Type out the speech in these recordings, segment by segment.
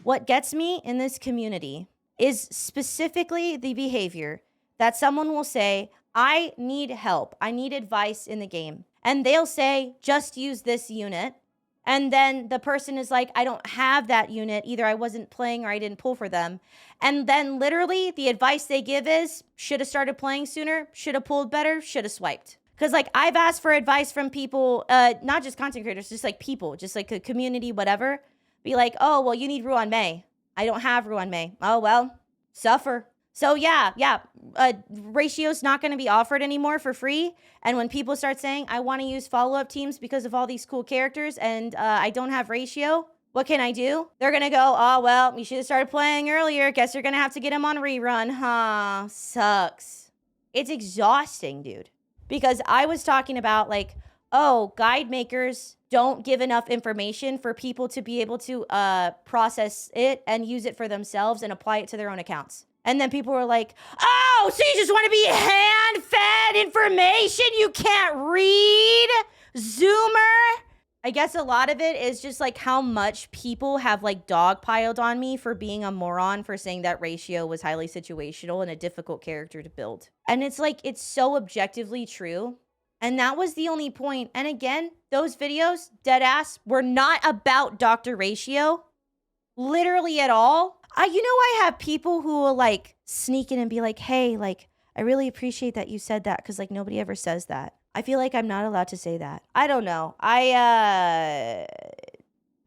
What gets me in this community is specifically the behavior that someone will say, I need help. I need advice in the game. And they'll say, just use this unit. And then the person is like, I don't have that unit. Either I wasn't playing or I didn't pull for them. And then literally the advice they give is, should have started playing sooner, should have pulled better, should have swiped. Because like I've asked for advice from people, not just content creators, just like people, just like a community, whatever. Be like, oh, well, you need Ruan May. I don't have Ruan May. Oh, well, suffer. So yeah, ratio's not going to be offered anymore for free. And when people start saying, I want to use follow-up teams because of all these cool characters and I don't have ratio, what can I do? They're going to go, oh, well, you should have started playing earlier. Guess you're going to have to get him on rerun. Huh, sucks. It's exhausting, dude. Because I was talking about like, oh, guide makers don't give enough information for people to be able to process it and use it for themselves and apply it to their own accounts. And then people were like, oh, so you just want to be hand-fed information you can't read? Zoomer? I guess a lot of it is just like how much people have like dogpiled on me for being a moron for saying that ratio was highly situational and a difficult character to build. And it's like, it's so objectively true. And that was the only point. And again, those videos, dead ass, were not about Dr. Ratio. Literally at all. I have people who will like sneak in and be like, hey, like, I really appreciate that you said that because like nobody ever says that. I feel like I'm not allowed to say that. I don't know.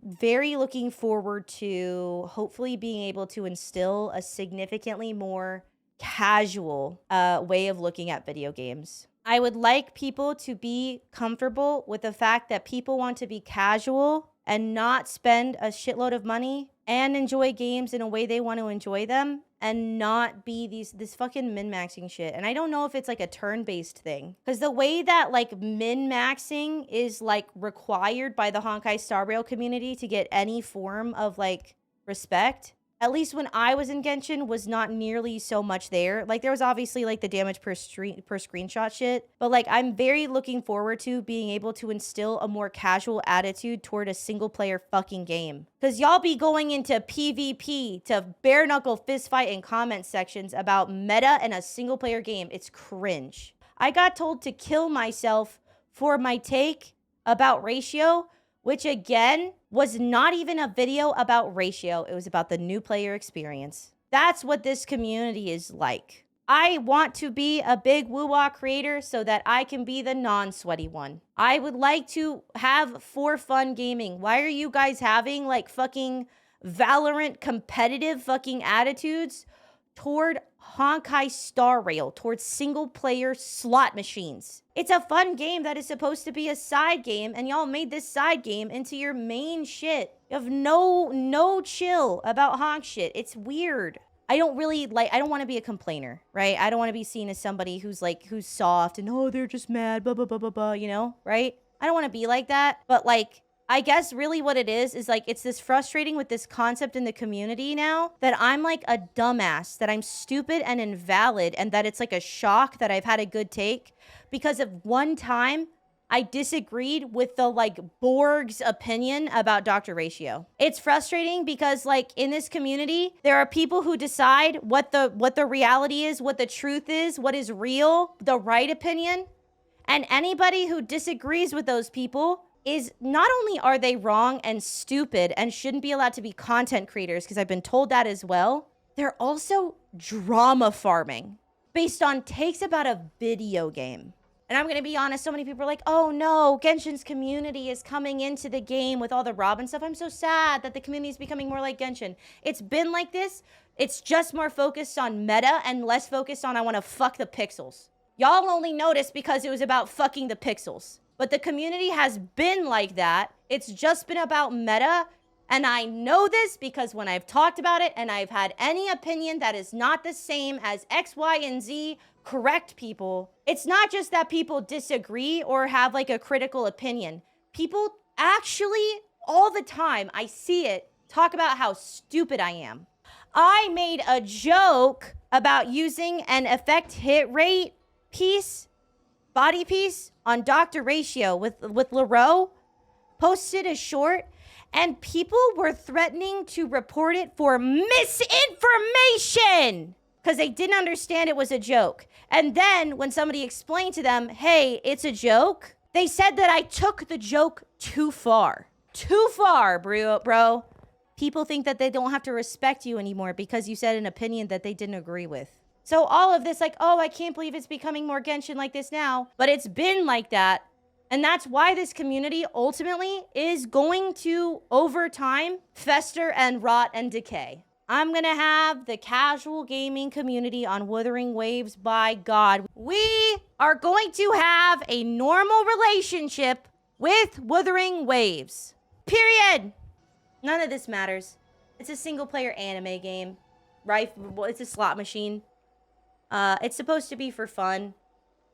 Very looking forward to hopefully being able to instill a significantly more casual way of looking at video games. I would like people to be comfortable with the fact that people want to be casual and not spend a shitload of money and enjoy games in a way they want to enjoy them and not be this fucking min-maxing shit. And I don't know if it's like a turn-based thing. Because the way that like min-maxing is like required by the Honkai Star Rail community to get any form of like respect, at least when I was in Genshin, was not nearly so much there. Like, there was obviously, like, the damage per screenshot shit. But, like, I'm very looking forward to being able to instill a more casual attitude toward a single-player fucking game. Because y'all be going into PvP to bare-knuckle fistfight in comment sections about meta and a single-player game. It's cringe. I got told to kill myself for my take about ratio, which, again, was not even a video about ratio. It was about the new player experience. That's what this community is like. I want to be a big woo-wah creator so that I can be the non-sweaty one. I would like to have for fun gaming. Why are you guys having like fucking Valorant competitive fucking attitudes toward Honkai Star Rail, towards single-player slot machines? It's a fun game that is supposed to be a side game, and y'all made this side game into your main shit. You have no chill about honk shit. It's weird. I don't want to be a complainer, right? I don't want to be seen as somebody who's soft and, oh, they're just mad, blah, blah, blah, blah, blah, you know, right? I don't want to be like that, but like, I guess really what it is like, it's this frustrating with this concept in the community now that I'm like a dumbass, that I'm stupid and invalid, and that it's like a shock that I've had a good take because of one time I disagreed with the like Borg's opinion about Dr. Ratio. It's frustrating because like in this community, there are people who decide what the reality is, what the truth is, what is real, the right opinion. And anybody who disagrees with those people is, not only are they wrong and stupid and shouldn't be allowed to be content creators, because I've been told that as well, they're also drama farming based on takes about a video game. And I'm going to be honest, so many people are like, oh no, Genshin's community is coming into the game with all the Robin stuff. I'm so sad that the community is becoming more like Genshin. It's been like this. It's just more focused on meta and less focused on I want to fuck the pixels. Y'all only noticed because it was about fucking the pixels. But the community has been like that. It's just been about meta. And I know this because when I've talked about it and I've had any opinion that is not the same as X, Y, and Z correct people, it's not just that people disagree or have like a critical opinion. People actually, all the time, I see it, talk about how stupid I am. I made a joke about using an effect hit rate body piece on Dr. Ratio with Leroux, posted a short, And people were threatening to report it for misinformation because they didn't understand it was a joke. And then when somebody explained to them, hey, it's a joke, they said that I took the joke too far. Too far, bro. People think that they don't have to respect you anymore because you said an opinion that they didn't agree with. So all of this, like, oh, I can't believe it's becoming more Genshin like this now. But it's been like that. And that's why this community ultimately is going to, over time, fester and rot and decay. I'm going to have the casual gaming community on Wuthering Waves, by God. We are going to have a normal relationship with Wuthering Waves. Period. None of this matters. It's a single-player anime game. Right? It's a slot machine. It's supposed to be for fun.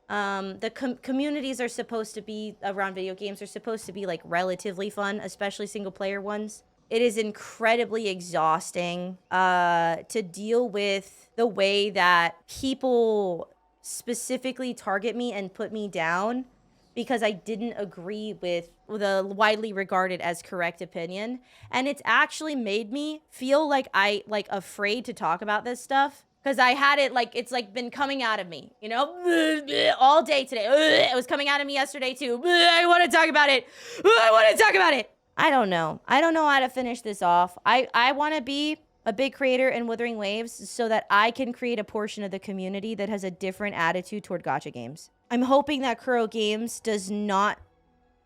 The communities are supposed to be around video games are supposed to be like relatively fun, especially single player ones. It is incredibly exhausting to deal with the way that people specifically target me and put me down because I didn't agree with the widely regarded as correct opinion. And it's actually made me feel like afraid to talk about this stuff. Because I had it it's been coming out of me, you know, all day today. It was coming out of me yesterday too. I want to talk about it. I want to talk about it. I don't know. I don't know how to finish this off. I want to be a big creator in Wuthering Waves so that I can create a portion of the community that has a different attitude toward gacha games. I'm hoping that Kuro Games does not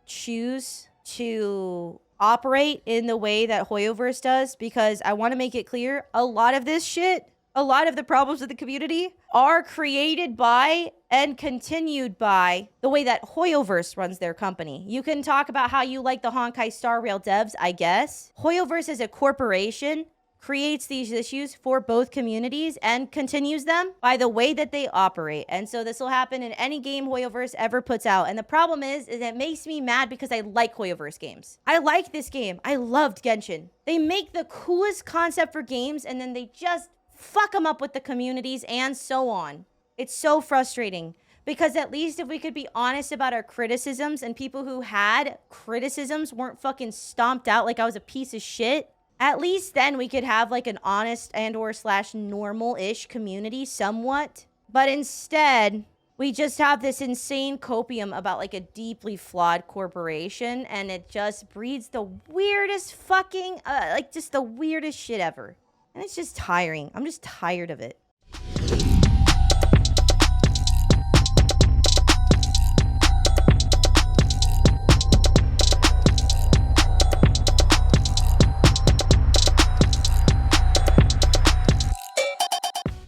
choose to operate in the way that Hoyoverse does, because I want to make it clear, a lot of this shit, a lot of the problems with the community are created by and continued by the way that Hoyoverse runs their company. You can talk about how you like the Honkai Star Rail devs, I guess. Hoyoverse as a corporation creates these issues for both communities and continues them by the way that they operate. And so this will happen in any game Hoyoverse ever puts out. And the problem is it makes me mad because I like Hoyoverse games. I like this game. I loved Genshin. They make the coolest concept for games and then they just fuck them up with the communities and so on. It's so frustrating because at least if we could be honest about our criticisms and people who had criticisms weren't fucking stomped out like I was a piece of shit, at least then we could have like an honest and or / normal-ish community somewhat. But instead, we just have this insane copium about like a deeply flawed corporation and it just breeds the weirdest fucking, just the weirdest shit ever. And it's just tiring. I'm just tired of it.